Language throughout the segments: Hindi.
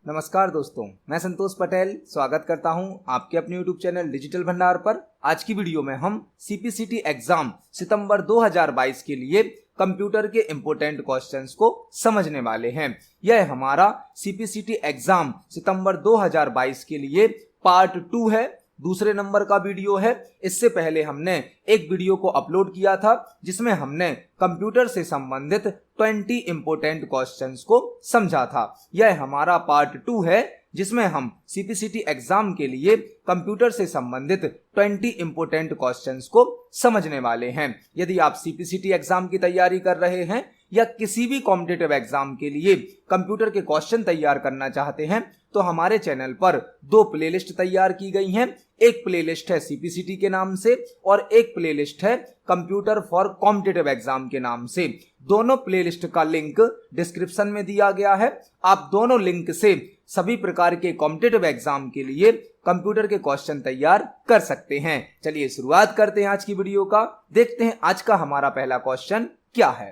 नमस्कार दोस्तों, मैं संतोष पटेल स्वागत करता हूं आपके अपने YouTube चैनल डिजिटल भंडार पर। आज की वीडियो में हम CPCT एग्जाम सितंबर 2022 के लिए कंप्यूटर के इम्पोर्टेंट क्वेश्चंस को समझने वाले हैं। यह हमारा CPCT एग्जाम सितंबर 2022 के लिए पार्ट 2 है, दूसरे नंबर का वीडियो है। इससे पहले हमने एक वीडियो को अपलोड किया था जिसमें हमने कंप्यूटर से संबंधित 20 इंपोर्टेंट क्वेश्चंस को समझा था। यह हमारा पार्ट 2 है जिसमें हम CPCT एग्जाम के लिए कंप्यूटर से संबंधित 20 इंपोर्टेंट क्वेश्चंस को समझने वाले हैं। यदि आप CPCT एग्जाम की तैयारी कर रहे हैं या किसी भी कॉम्पिटिटिव एग्जाम के लिए कंप्यूटर के क्वेश्चन तैयार करना चाहते हैं तो हमारे चैनल पर 2 प्लेलिस्ट तैयार की गई हैं। एक प्लेलिस्ट है CPCT के नाम से और एक प्लेलिस्ट है कंप्यूटर फॉर कॉम्पिटिटिव एग्जाम के नाम से। दोनों प्लेलिस्ट का लिंक डिस्क्रिप्शन में दिया गया है। आप दोनों लिंक से सभी प्रकार के कॉम्पिटिटिव एग्जाम के लिए कंप्यूटर के क्वेश्चन तैयार कर सकते हैं। चलिए शुरुआत करते हैं आज की वीडियो का। देखते हैं आज का हमारा पहला क्वेश्चन क्या है।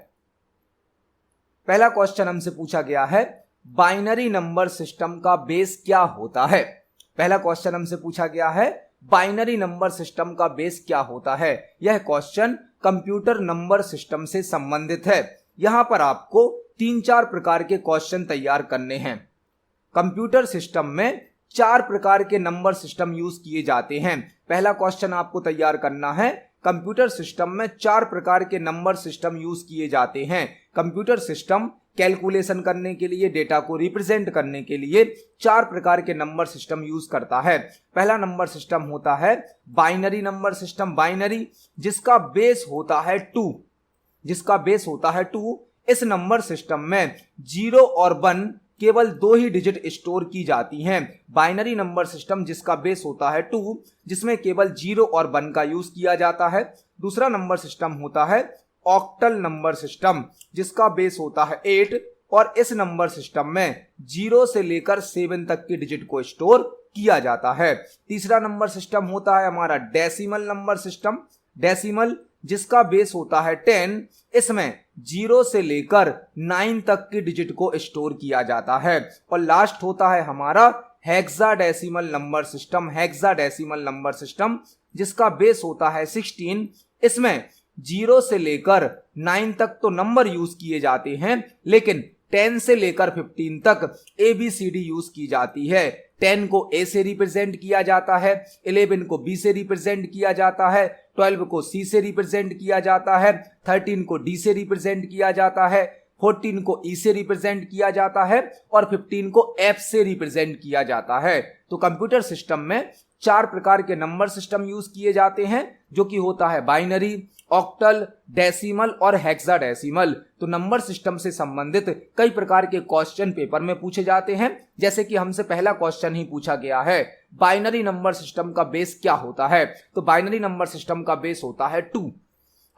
पहला क्वेश्चन हमसे पूछा गया है, बाइनरी नंबर सिस्टम का बेस क्या होता है। पहला क्वेश्चन हमसे पूछा गया है, बाइनरी नंबर सिस्टम का बेस क्या होता है। यह क्वेश्चन कंप्यूटर नंबर सिस्टम से संबंधित है। यहां पर आपको 3-4 प्रकार के क्वेश्चन तैयार करने हैं। कंप्यूटर सिस्टम में 4 प्रकार के नंबर सिस्टम यूज किए जाते हैं। पहला क्वेश्चन आपको तैयार करना है, कंप्यूटर सिस्टम में 4 प्रकार के नंबर सिस्टम यूज किए जाते हैं। कंप्यूटर सिस्टम कैलकुलेशन करने के लिए, डेटा को रिप्रेजेंट करने के लिए 4 प्रकार के नंबर सिस्टम यूज करता है। पहला नंबर सिस्टम होता है बाइनरी नंबर सिस्टम। बाइनरी जिसका बेस होता है 2। इस नंबर सिस्टम में 0 और 1 केवल 2 ही डिजिट स्टोर की जाती हैं। बाइनरी नंबर सिस्टम जिसका बेस होता है 2, जिसमें केवल 0 और 1 का यूज किया जाता है। दूसरा नंबर सिस्टम होता है ऑक्टल नंबर सिस्टम जिसका बेस होता है 8 और इस नंबर सिस्टम में 0 से लेकर 7 तक की डिजिट को स्टोर किया जाता है। तीसरा नंबर सिस्टम होता है हमारा डेसिमल नंबर सिस्टम। डेसिमल जिसका बेस होता है 10, इसमें 0 से लेकर 9 तक की डिजिट को स्टोर किया जाता है। और लास्ट होता है हमारा hexadecimal number system. Hexadecimal number system जिसका बेस होता है 16, इसमें 0 से लेकर 9 तक तो नंबर यूज किए जाते हैं, लेकिन 10 से लेकर 15 तक ABCD यूज की जाती है। 10 को A से रिप्रेजेंट किया जाता है, 11 को B से रिप्रेजेंट किया जाता है, 12 को C से रिप्रेजेंट किया जाता है, 13 को D से रिप्रेजेंट किया जाता है, 14 को E से रिप्रेजेंट किया जाता है और 15 को F से रिप्रेजेंट किया जाता है। तो कंप्यूटर सिस्टम में 4 प्रकार के नंबर सिस्टम यूज किए जाते हैं, जो कि होता है बाइनरी, ऑक्टल, डेसिमल और हेक्साडेसिमल। तो नंबर सिस्टम से संबंधित कई प्रकार के क्वेश्चन पेपर में पूछे जाते हैं। जैसे कि हमसे पहला क्वेश्चन ही पूछा गया है, बाइनरी नंबर सिस्टम का बेस क्या होता है। तो बाइनरी नंबर सिस्टम का बेस होता है 2।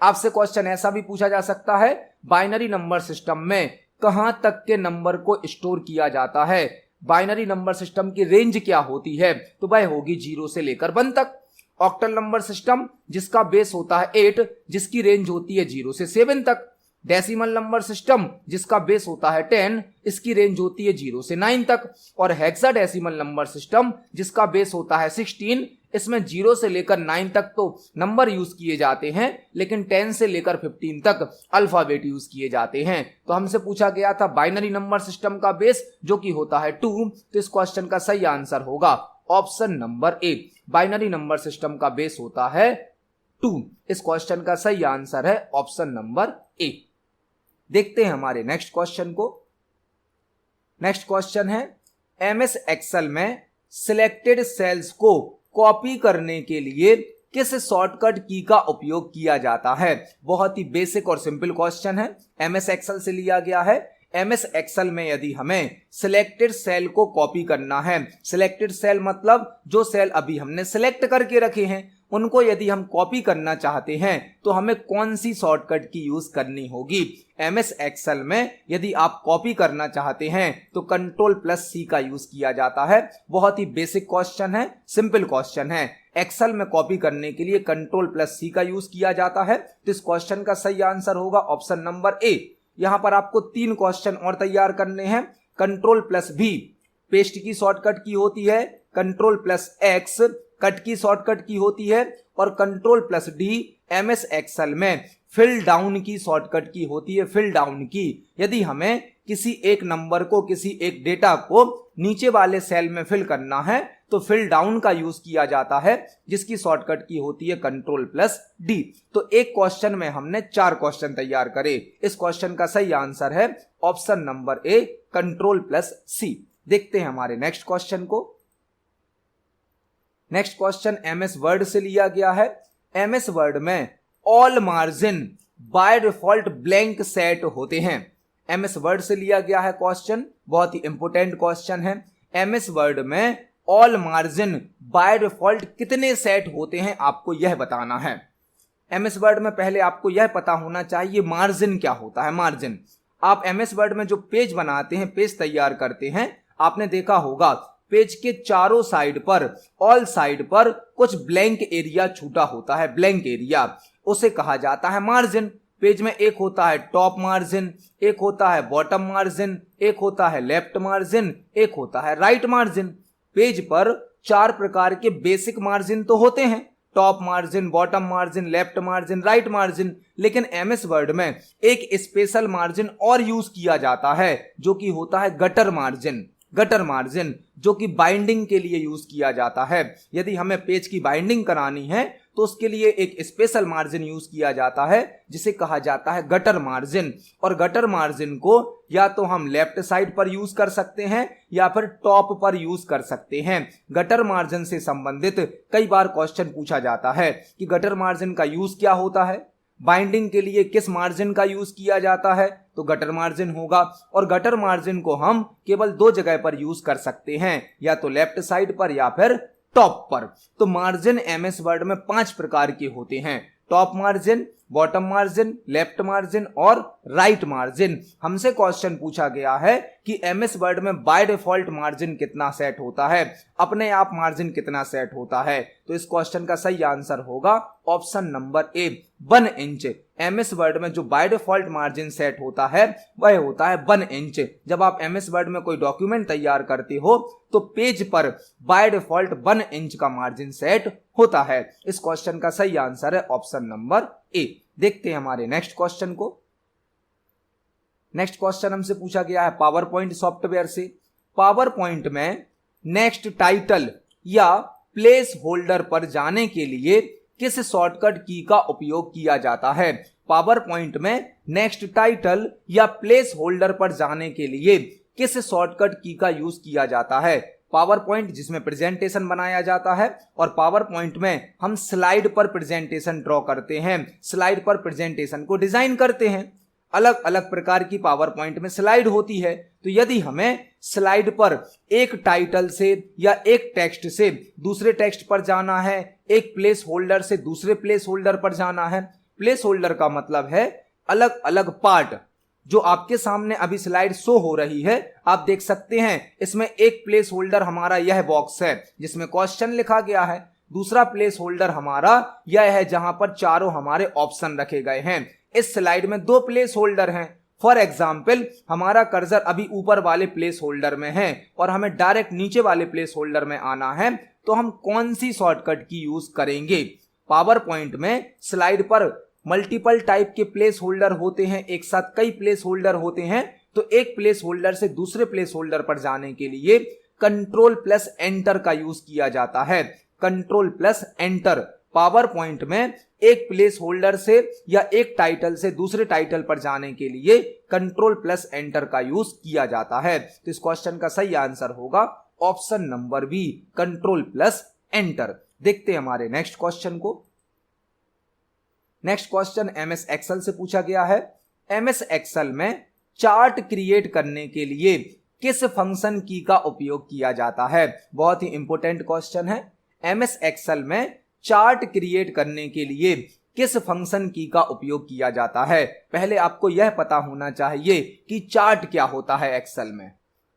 आपसे क्वेश्चन ऐसा भी पूछा जा सकता है, बाइनरी नंबर सिस्टम में कहां तक के नंबर को स्टोर किया जाता है। बाइनरी नंबर सिस्टम की रेंज क्या होती है, तो वह होगी 0 से लेकर 1 तक। ऑक्टल नंबर सिस्टम जिसका बेस होता है 8, जिसकी रेंज होती है 0 से 7 तक। डेसिमल नंबर सिस्टम जिसका बेस होता है 10, इसकी रेंज होती है 0 से 9 तक। और हेक्साडेसिमल नंबर सिस्टम जिसका बेस होता है 16, इसमें 0 से लेकर 9 तक तो नंबर यूज किए जाते हैं, लेकिन 10 से लेकर 15 तक अल्फाबेट यूज किए जाते हैं। तो हमसे पूछा गया था बाइनरी नंबर सिस्टम का बेस जो कि होता है 2। तो इस क्वेश्चन का सही आंसर होगा ऑप्शन नंबर ए। बाइनरी नंबर सिस्टम का बेस होता है 2। इस क्वेश्चन का सही आंसर है ऑप्शन नंबर ए। देखते हैं हमारे नेक्स्ट क्वेश्चन को। नेक्स्ट क्वेश्चन है, MS एक्सेल में सिलेक्टेड सेल्स को कॉपी करने के लिए किस शॉर्टकट की का उपयोग किया जाता है। बहुत ही बेसिक और सिंपल क्वेश्चन है, MS एक्सेल से लिया गया है। MS एक्सेल में यदि हमें सिलेक्टेड सेल को कॉपी करना है, सिलेक्टेड सेल मतलब जो सेल अभी हमने सिलेक्ट करके रखे हैं उनको यदि हम कॉपी करना चाहते हैं तो हमें कौन सी शॉर्टकट की यूज करनी होगी। MS एक्सेल में यदि आप कॉपी करना चाहते हैं तो Ctrl+C का यूज किया जाता है। बहुत ही बेसिक क्वेश्चन है, सिंपल क्वेश्चन है। एक्सेल में कॉपी करने के लिए Ctrl+C का यूज किया जाता है। तो इस क्वेश्चन का सही आंसर होगा ऑप्शन नंबर ए। यहां पर आपको 3 क्वेश्चन और तैयार करने हैं। Ctrl+V पेस्ट की शॉर्टकट की होती है कंट्रोल प्लस एक्स, कट की शॉर्टकट की होती है, और control plus D MS Excel में फिल डाउन की शॉर्टकट की होती है, फिल डाउन की। यदि हमें किसी एक नंबर को, किसी एक डेटा को नीचे वाले सेल में फिल करना है तो फिल डाउन का यूज किया जाता है, जिसकी शॉर्टकट की होती है कंट्रोल प्लस डी। तो एक क्वेश्चन में हमने 4 क्वेश्चन तैयार करे। इस क्वेश्चन का सही आंसर है option number A control plus C. देखते हैं हमारे नेक्स्ट क्वेश्चन को। नेक्स्ट क्वेश्चन एमएस वर्ड से लिया गया है। एमएस वर्ड में all margin by default blank set होते हैं। एमएस वर्ड से लिया गया है क्वेश्चन, बहुत ही इंपोर्टेंट क्वेश्चन है। एमएस वर्ड में ऑल मार्जिन बाय डिफॉल्ट कितने सेट होते हैं आपको यह बताना है। एमएस वर्ड में पहले आपको यह पता होना चाहिए मार्जिन क्या होता है। मार्जिन, आप एमएस वर्ड में जो पेज बनाते हैं, पेज तैयार करते हैं, आपने देखा होगा पेज के चारों साइड पर, ऑल साइड पर कुछ ब्लैंक एरिया छूटा होता है। ब्लैंक एरिया उसे कहा जाता है मार्जिन। पेज में एक होता है टॉप मार्जिन, एक होता है बॉटम मार्जिन, एक होता है लेफ्ट मार्जिन, एक होता है राइट मार्जिन। पेज पर 4 प्रकार के बेसिक मार्जिन तो होते हैं, top margin, bottom margin, left margin, right margin. लेकिन एमएस वर्ड में एक स्पेशल मार्जिन और यूज किया जाता है जो कि होता है गटर मार्जिन। गटर मार्जिन जो कि बाइंडिंग के लिए यूज किया जाता है। यदि हमें पेज की बाइंडिंग करानी है तो उसके लिए एक स्पेशल मार्जिन यूज किया जाता है जिसे कहा जाता है गटर मार्जिन। और गटर मार्जिन को या तो हम लेफ्ट साइड पर यूज कर सकते हैं या फिर टॉप पर यूज कर सकते हैं। गटर मार्जिन से संबंधित कई बार क्वेश्चन पूछा जाता है कि गटर मार्जिन का यूज क्या होता है, बाइंडिंग के लिए किस मार्जिन का यूज किया जाता है, तो गटर मार्जिन होगा। और गटर मार्जिन को हम केवल 2 जगह पर यूज कर सकते हैं, या तो लेफ्ट साइड पर या फिर टॉप पर। तो मार्जिन एमएस वर्ड में 5 प्रकार के होते हैं, top margin, bottom margin, left margin और राइट मार्जिन। हमसे क्वेश्चन पूछा गया है कि एमएस वर्ड में बाय डिफॉल्ट मार्जिन कितना सेट होता है, अपने आप मार्जिन कितना सेट होता है। तो इस क्वेश्चन का सही आंसर होगा ऑप्शन नंबर ए 1 इंच। एमएस वर्ड में जो बाय डिफॉल्ट मार्जिन सेट होता है वह होता है 1 इंच। जब आप एमएस वर्ड में कोई डॉक्यूमेंट तैयार करते हो तो पेज पर बाय डिफॉल्ट 1 इंच का मार्जिन सेट होता है। इस क्वेश्चन का सही आंसर है ऑप्शन नंबर ए। देखते हैं हमारे नेक्स्ट क्वेश्चन को। नेक्स्ट क्वेश्चन हमसे पूछा गया है पावर पॉइंट सॉफ्टवेयर से। पावर पॉइंट में नेक्स्ट टाइटल या प्लेस होल्डर पर जाने के लिए किस शॉर्टकट की का उपयोग किया जाता है। पावर पॉइंट में नेक्स्ट टाइटल या प्लेस होल्डर पर जाने के लिए किस शॉर्टकट की का यूज किया जाता है। पावर पॉइंट जिसमें प्रेजेंटेशन बनाया जाता है, और पावर पॉइंट में हम स्लाइड पर प्रेजेंटेशन ड्रॉ करते हैं, स्लाइड पर प्रेजेंटेशन को डिजाइन करते हैं। अलग अलग प्रकार की पावर पॉइंट में स्लाइड होती है। तो यदि हमें स्लाइड पर एक टाइटल से या एक टेक्स्ट से दूसरे टेक्स्ट पर जाना है, एक प्लेस होल्डर से दूसरे प्लेस होल्डर पर जाना है। प्लेस होल्डर का मतलब है अलग अलग पार्ट। जो आपके सामने अभी स्लाइड शो हो रही है, आप देख सकते हैं इसमें एक प्लेस होल्डर हमारा यह बॉक्स है जिसमें क्वेश्चन लिखा गया है। दूसरा प्लेस होल्डर हमारा यह है जहां पर चारों हमारे ऑप्शन रखे गए हैं। इस स्लाइड में 2 प्लेस होल्डर हैं। फॉर एग्जाम्पल हमारा कर्सर अभी ऊपर वाले प्लेस होल्डर में है और हमें डायरेक्ट नीचे वाले प्लेस होल्डर में आना है, तो हम कौन सी शॉर्टकट की यूज करेंगे। पावर पॉइंट में स्लाइड पर मल्टीपल टाइप के प्लेस होल्डर होते हैं, एक साथ कई प्लेस होल्डर होते हैं। तो एक प्लेस होल्डर से दूसरे प्लेस होल्डर पर जाने के लिए कंट्रोल प्लस एंटर का यूज किया जाता है। Control plus enter. Power point में एक प्लेस होल्डर से या एक टाइटल से दूसरे टाइटल पर जाने के लिए कंट्रोल प्लस एंटर का यूज किया जाता है। तो इस क्वेश्चन का सही आंसर होगा option number B control plus enter. देखते हैं हमारे नेक्स्ट क्वेश्चन को। नेक्स्ट क्वेश्चन एमएस एक्सेल से पूछा गया है। एमएस एक्सेल में चार्ट क्रिएट करने के लिए किस फंक्शन की का उपयोग किया जाता है। बहुत ही इंपॉर्टेंट क्वेश्चन है। एमएस एक्सेल में चार्ट क्रिएट करने के लिए किस फंक्शन की का उपयोग किया जाता है। पहले आपको यह पता होना चाहिए कि चार्ट क्या होता है। एक्सेल में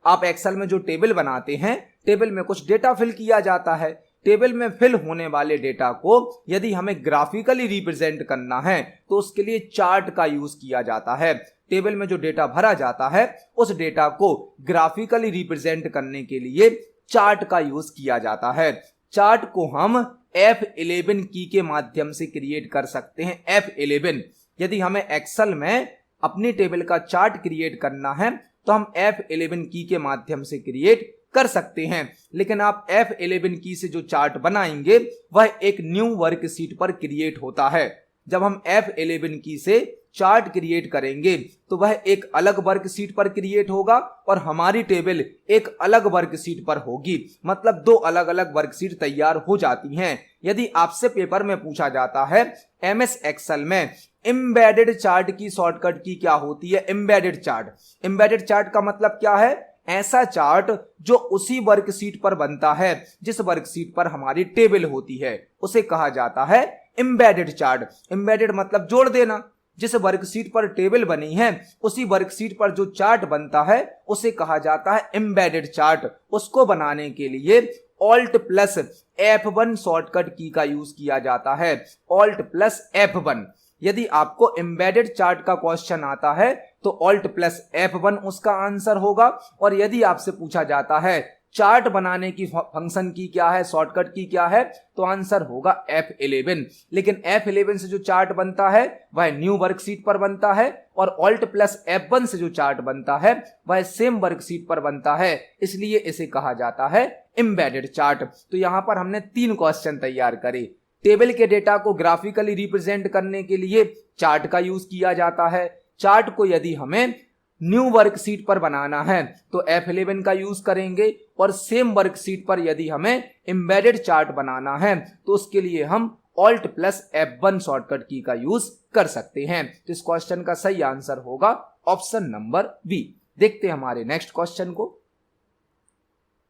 आप एक्सेल में जो टेबल बनाते हैं, टेबल में कुछ डेटा फिल किया जाता है। टेबल में फिल होने वाले डेटा को यदि हमें ग्राफिकली रिप्रेजेंट करना है तो उसके लिए चार्ट का यूज किया जाता है। टेबल में जो डेटा भरा जाता है उस डेटा को ग्राफिकली रिप्रेजेंट करने के लिए चार्ट का यूज किया जाता है। चार्ट को हम F11 की के माध्यम से क्रिएट कर सकते हैं। F11 यदि हमें एक्सेल में अपनी टेबल का चार्ट क्रिएट करना है तो हम F11 की के माध्यम से क्रिएट कर सकते हैं, लेकिन आप F11 की से जो चार्ट बनाएंगे वह एक न्यू वर्कशीट पर क्रिएट होता है। जब हम F11 की से चार्ट क्रिएट करेंगे तो वह एक अलग वर्कशीट पर क्रिएट होगा और हमारी टेबल एक अलग वर्कशीट पर होगी, मतलब दो अलग अलग वर्कशीट तैयार हो जाती हैं। यदि आपसे पेपर में पूछा जाता है MS एक्सेल में एम्बेडेड चार्ट की शॉर्टकट की क्या होती है, एम्बेडेड चार्ट का मतलब क्या है, ऐसा चार्ट जो उसी वर्कशीट पर बनता है जिस वर्कशीट पर हमारी टेबल होती है उसे कहा जाता है एम्बेडेड चार्ट। एम्बेडेड मतलब जोड़ देना, जिस वर्कशीट पर टेबल बनी है उसी वर्कशीट पर जो चार्ट बनता है उसे कहा जाता है एम्बेडेड चार्ट। उसको बनाने के लिए Alt प्लस F1 शॉर्टकट की का यूज किया जाता है, Alt प्लस F1। यदि आपको एम्बेडेड चार्ट का क्वेश्चन आता है तो Alt प्लस F1 उसका आंसर होगा, और यदि आपसे पूछा जाता है चार्ट बनाने की फंक्शन की क्या है, शॉर्टकट की क्या है, तो आंसर होगा F11। लेकिन F11 से जो चार्ट बनता है वह न्यू वर्कशीट पर बनता है और Alt प्लस F1 से जो चार्ट बनता है वह सेम वर्कशीट पर बनता है, इसलिए इसे कहा जाता है एम्बेडेड चार्ट। तो यहां पर हमने 3 क्वेश्चन तैयार करे। टेबल के डेटा को ग्राफिकली रिप्रेजेंट करने के लिए चार्ट का यूज किया जाता है। चार्ट को यदि हमें न्यू वर्कशीट पर बनाना है तो F11 का यूज करेंगे, और सेम वर्कशीट पर यदि हमें एम्बेडेड चार्ट बनाना है तो उसके लिए हम Alt प्लस F1 शॉर्टकट की का यूज कर सकते हैं। तो इस क्वेश्चन का सही आंसर होगा ऑप्शन नंबर बी। देखते हैं हमारे नेक्स्ट क्वेश्चन को।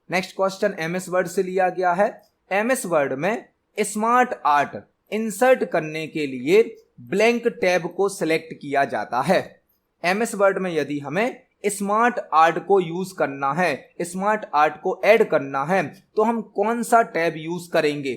नेक्स्ट क्वेश्चन MS वर्ड से लिया गया है। MS वर्ड में स्मार्ट आर्ट इंसर्ट करने के लिए ब्लैंक टैब को सिलेक्ट किया जाता है। MS वर्ड में यदि हमें स्मार्ट आर्ट को यूज करना है, स्मार्ट आर्ट को ऐड करना है, तो हम कौन सा टैब यूज करेंगे।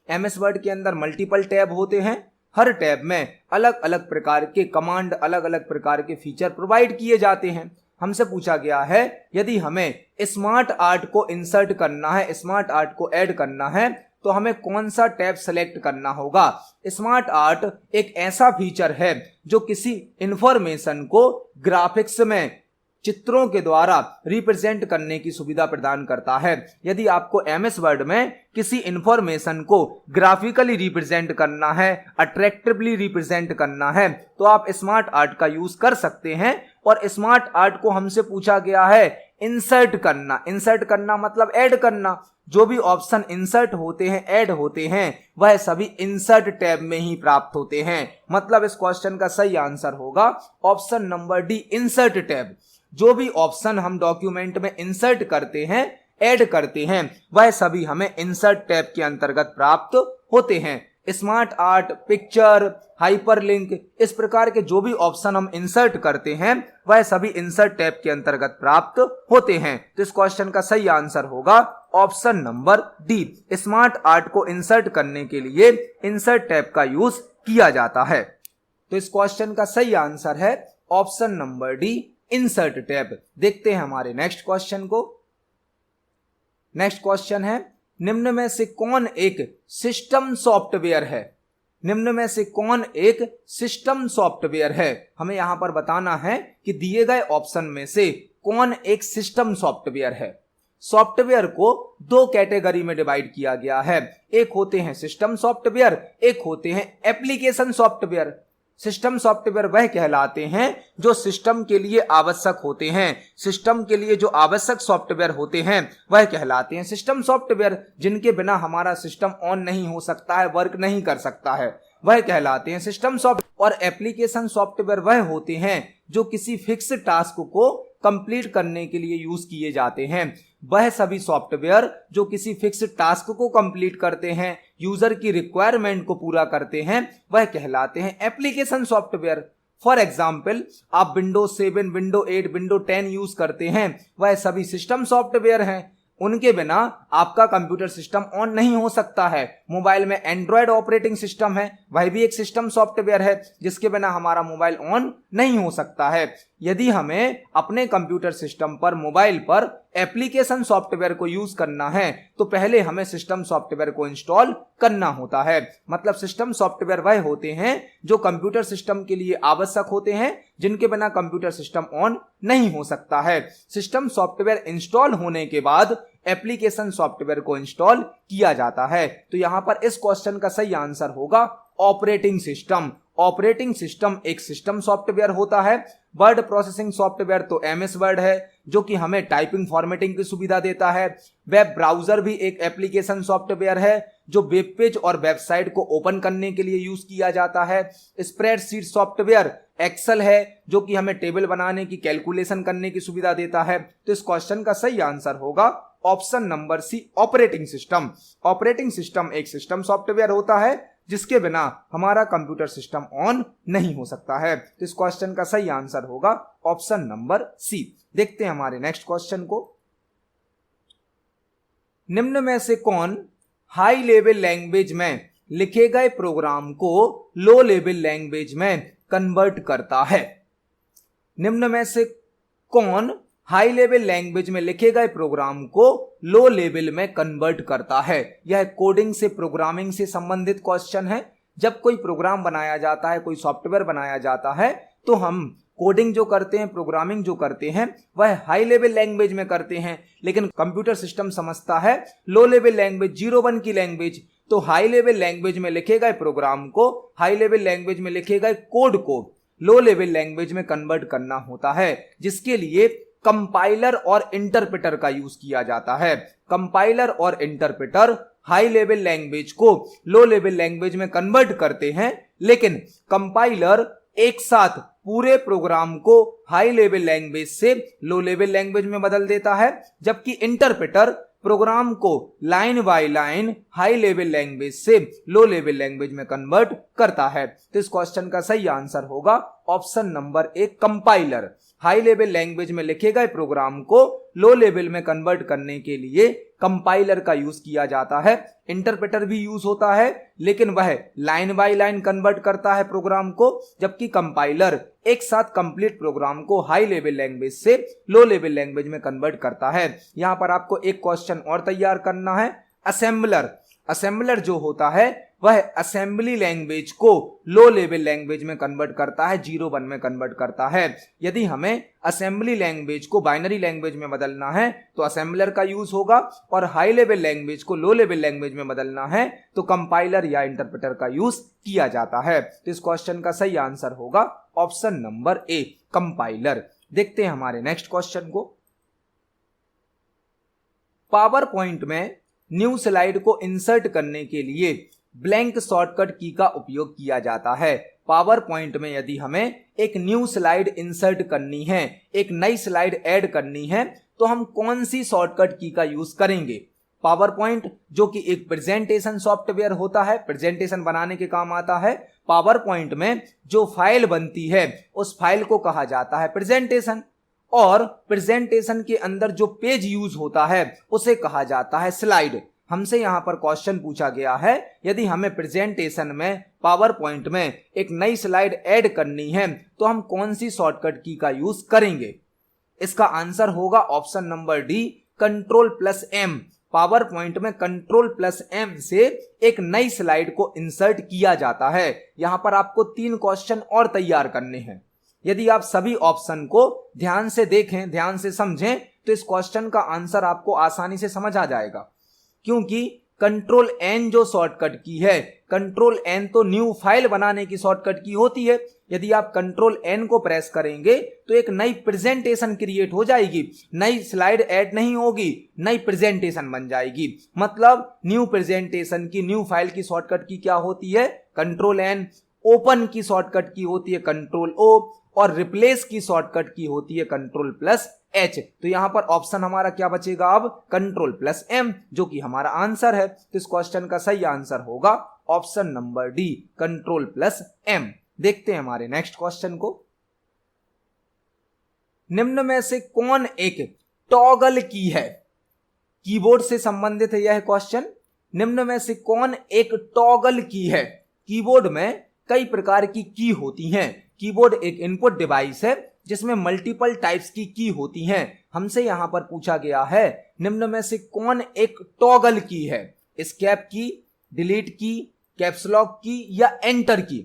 MS वर्ड के अंदर मल्टीपल टैब होते हैं, हर टैब में अलग अलग प्रकार के कमांड, अलग अलग प्रकार के फीचर प्रोवाइड किए जाते हैं। हमसे पूछा गया है यदि हमें स्मार्ट आर्ट को इंसर्ट करना है, स्मार्ट आर्ट को ऐड करना है, तो हमें कौन सा टैब सेलेक्ट करना होगा। स्मार्ट आर्ट एक ऐसा फीचर है जो किसी इंफॉर्मेशन को ग्राफिक्स में चित्रों के द्वारा रिप्रेजेंट करने की सुविधा प्रदान करता है। यदि आपको MS वर्ड में किसी इंफॉर्मेशन को ग्राफिकली रिप्रेजेंट करना है, अट्रैक्टिवली रिप्रेजेंट करना है, तो आप स्मार्ट आर्ट का यूज कर सकते हैं। और स्मार्ट आर्ट को हमसे पूछा गया है इंसर्ट करना। इंसर्ट करना मतलब ऐड करना। जो भी ऑप्शन इंसर्ट होते हैं, ऐड होते हैं, वह सभी इंसर्ट टैब में ही प्राप्त होते हैं। मतलब इस क्वेश्चन का सही आंसर होगा option number D, insert tab. जो भी ऑप्शन हम डॉक्यूमेंट में इंसर्ट करते हैं, ऐड करते हैं, वह सभी हमें इंसर्ट टैब के अंतर्गत प्राप्त होते हैं। स्मार्ट आर्ट, पिक्चर, हाइपरलिंक, इस प्रकार के जो भी ऑप्शन हम इंसर्ट करते हैं वह सभी इंसर्ट टैब के अंतर्गत प्राप्त होते हैं। तो इस क्वेश्चन का सही आंसर होगा option number D. Smart art को इंसर्ट करने के लिए इंसर्ट टैब का यूज किया जाता है। तो इस क्वेश्चन का सही आंसर है option number D, insert tab. देखते हैं हमारे नेक्स्ट क्वेश्चन को। नेक्स्ट क्वेश्चन है, निम्न में से कौन एक सिस्टम सॉफ्टवेयर है। निम्न में से कौन एक सिस्टम सॉफ्टवेयर है। हमें यहां पर बताना है कि दिए गए ऑप्शन में से कौन एक सिस्टम सॉफ्टवेयर है। सॉफ्टवेयर को 2 कैटेगरी में डिवाइड किया गया है। एक होते हैं सिस्टम सॉफ्टवेयर, एक होते हैं एप्लीकेशन सॉफ्टवेयर। सिस्टम सॉफ्टवेयर वह कहलाते हैं जो सिस्टम के लिए आवश्यक होते हैं। सिस्टम के लिए जो आवश्यक सॉफ्टवेयर होते हैं वह कहलाते हैं सिस्टम सॉफ्टवेयर। जिनके बिना हमारा सिस्टम ऑन नहीं हो सकता है, वर्क नहीं कर सकता है, वह कहलाते हैं सिस्टम सॉफ्टवेयर। और एप्लीकेशन सॉफ्टवेयर वह होते हैं जो किसी फिक्स टास्क को कंप्लीट करने के लिए यूज किए जाते हैं। वह सभी सॉफ्टवेयर जो किसी फिक्स टास्क को कंप्लीट करते हैं, यूजर की रिक्वायरमेंट को पूरा करते हैं, वह कहलाते हैं एप्लीकेशन सॉफ्टवेयर। फॉर एग्जाम्पल, आप विंडोज 7, विंडो 8, विंडो 10 यूज करते हैं, वह सभी सिस्टम सॉफ्टवेयर हैं। उनके बिना आपका कंप्यूटर सिस्टम ऑन नहीं हो सकता है। मोबाइल में एंड्रॉयड ऑपरेटिंग सिस्टम है, वह भी एक सिस्टम सॉफ्टवेयर है जिसके बिना हमारा मोबाइल ऑन नहीं हो सकता है। यदि हमें अपने कंप्यूटर सिस्टम पर, मोबाइल पर एप्लीकेशन सॉफ्टवेयर को यूज करना है तो पहले हमें सिस्टम सॉफ्टवेयर को इंस्टॉल करना होता है। मतलब सिस्टम सॉफ्टवेयर वह होते हैं जो कंप्यूटर सिस्टम के लिए आवश्यक होते हैं, जिनके बिना कंप्यूटर सिस्टम ऑन नहीं हो सकता है। सिस्टम सॉफ्टवेयर इंस्टॉल होने के बाद एप्लीकेशन सॉफ्टवेयर को इंस्टॉल किया जाता है। तो यहां पर इस क्वेश्चन का सही आंसर होगा ऑपरेटिंग सिस्टम। ऑपरेटिंग सिस्टम एक सिस्टम सॉफ्टवेयर होता है। वर्ड प्रोसेसिंग सॉफ्टवेयर तो MS वर्ड है जो कि हमें टाइपिंग फॉर्मेटिंग की सुविधा देता है। वेब ब्राउजर भी एक एप्लीकेशन सॉफ्टवेयर है जो वेब पेज और वेबसाइट को ओपन करने के लिए यूज किया जाता है। स्प्रेडशीट सॉफ्टवेयर एक्सेल है जो कि हमें टेबल बनाने की, कैलकुलेशन करने की सुविधा देता है। तो इस क्वेश्चन का सही आंसर होगा option number C, operating system. Operating system एक सिस्टम सॉफ्टवेयर होता है जिसके बिना हमारा कंप्यूटर सिस्टम ऑन नहीं हो सकता है। तो इस क्वेश्चन का सही आंसर होगा ऑप्शन नंबर सी। देखते हैं हमारे नेक्स्ट क्वेश्चन को। निम्न में से कौन हाई लेवल लैंग्वेज में लिखे गए प्रोग्राम को लो लेवल लैंग्वेज में कन्वर्ट करता है? निम्न में से कौन हाई लेवल लैंग्वेज में लिखे गए प्रोग्राम को लो लेवल में कन्वर्ट करता है? यह कोडिंग से, प्रोग्रामिंग से संबंधित क्वेश्चन है। जब कोई प्रोग्राम बनाया जाता है, कोई सॉफ्टवेयर बनाया जाता है, तो हम कोडिंग जो करते हैं, प्रोग्रामिंग जो करते हैं, वह हाई लेवल लैंग्वेज में करते हैं। लेकिन कंप्यूटर सिस्टम समझता है लो लेवल लैंग्वेज, 01 की लैंग्वेज। तो हाई लेवल लैंग्वेज में लिखे गए प्रोग्राम को, हाई लेवल लैंग्वेज में लिखे गए कोड को लो लेवल लैंग्वेज में कन्वर्ट करना होता है, जिसके लिए कंपाइलर और इंटरप्रेटर का यूज किया जाता है। कंपाइलर और इंटरप्रेटर हाई लेवल लैंग्वेज को लो लेवल लैंग्वेज में कन्वर्ट करते हैं, लेकिन कंपाइलर एक साथ पूरे प्रोग्राम को हाई लेवल लैंग्वेज से लो लेवल लैंग्वेज में बदल देता है, जबकि इंटरप्रेटर प्रोग्राम को line by line high level language से लो लेवल लैंग्वेज में कन्वर्ट करता है। तो इस क्वेश्चन का सही आंसर होगा ऑप्शन नंबर ए, कंपाइलर। हाई लेवल लैंग्वेज में लिखे गए प्रोग्राम को लो लेवल में कन्वर्ट करने के लिए कंपाइलर का यूज किया जाता है। इंटरप्रेटर भी यूज होता है, लेकिन वह लाइन बाय लाइन कन्वर्ट करता है प्रोग्राम को, जबकि कंपाइलर एक साथ कंप्लीट प्रोग्राम को हाई लेवल लैंग्वेज से लो लेवल लैंग्वेज में कन्वर्ट करता है। यहां पर आपको एक क्वेश्चन और तैयार करना है। असेंबलर, असेंबलर जो होता है वह असेंबली लैंग्वेज को लो लेवल लैंग्वेज में कन्वर्ट करता है, 01 में कन्वर्ट करता है। यदि हमें असेंबली लैंग्वेज को बाइनरी लैंग्वेज में बदलना है तो असेंबलर का यूज होगा, और हाई लेवल लैंग्वेज को लो लेवल लैंग्वेज में बदलना है तो कंपाइलर या इंटरप्रेटर का यूज किया जाता है। तो इस क्वेश्चन का सही आंसर होगा ऑप्शन नंबर ए, कंपाइलर। देखते हैं हमारे नेक्स्ट क्वेश्चन को। पावर पॉइंट में न्यू स्लाइड को इंसर्ट करने के लिए ब्लैंक शॉर्टकट की का उपयोग किया जाता है। पावर पॉइंट में यदि हमें एक न्यू स्लाइड इंसर्ट करनी है, एक नई स्लाइड ऐड करनी है, तो हम कौन सी शॉर्टकट की का यूज करेंगे? पावर पॉइंट जो कि एक प्रेजेंटेशन सॉफ्टवेयर होता है, प्रेजेंटेशन बनाने के काम आता है। पावर पॉइंट में जो फाइल बनती है उस फाइल को कहा जाता है प्रेजेंटेशन, और प्रेजेंटेशन के अंदर जो पेज यूज होता है उसे कहा जाता है स्लाइड। हमसे यहां पर क्वेश्चन पूछा गया है, यदि हमें प्रेजेंटेशन में, पावर पॉइंट में एक नई स्लाइड ऐड करनी है तो हम कौन सी शॉर्टकट की का यूज करेंगे? इसका आंसर होगा option number D, Ctrl+M। Power point में Ctrl+M से एक नई स्लाइड को इंसर्ट किया जाता है। यहां पर आपको 3 क्वेश्चन और तैयार करने हैं। यदि आप सभी ऑप्शन को ध्यान से देखें, ध्यान से समझें, तो इस क्वेश्चन का आंसर आपको आसानी से समझ आ जाएगा, क्योंकि Ctrl+N जो शॉर्टकट की है, Ctrl+N तो न्यू फाइल बनाने की शॉर्टकट की होती है। यदि आप Ctrl+N को प्रेस करेंगे तो एक नई प्रेजेंटेशन क्रिएट हो जाएगी, नई स्लाइड ऐड नहीं होगी, नई प्रेजेंटेशन बन जाएगी। मतलब न्यू प्रेजेंटेशन की, न्यू फाइल की शॉर्टकट की क्या होती है? Ctrl+N। ओपन की शॉर्टकट की होती है Ctrl+O, और रिप्लेस की शॉर्टकट की होती है Ctrl+H। तो यहां पर ऑप्शन हमारा क्या बचेगा अब? Ctrl+M, जो कि हमारा आंसर है। तो इस क्वेश्चन का सही आंसर होगा ऑप्शन नंबर डी, Ctrl+M। देखते हैं हमारे नेक्स्ट क्वेश्चन को। निम्न में से कौन एक टॉगल की है? कीबोर्ड से संबंधित है यह क्वेश्चन। निम्न में से कौन एक टॉगल की है? कीबोर्ड में कई प्रकार की की होती हैं। कीबोर्ड एक इनपुट डिवाइस है जिसमें मल्टीपल टाइप्स की होती हैं। हमसे यहाँ पर पूछा गया है निम्न में से कौन एक टॉगल की है, एस्केप की, डिलीट की, कैप्स लॉक की या एंटर की।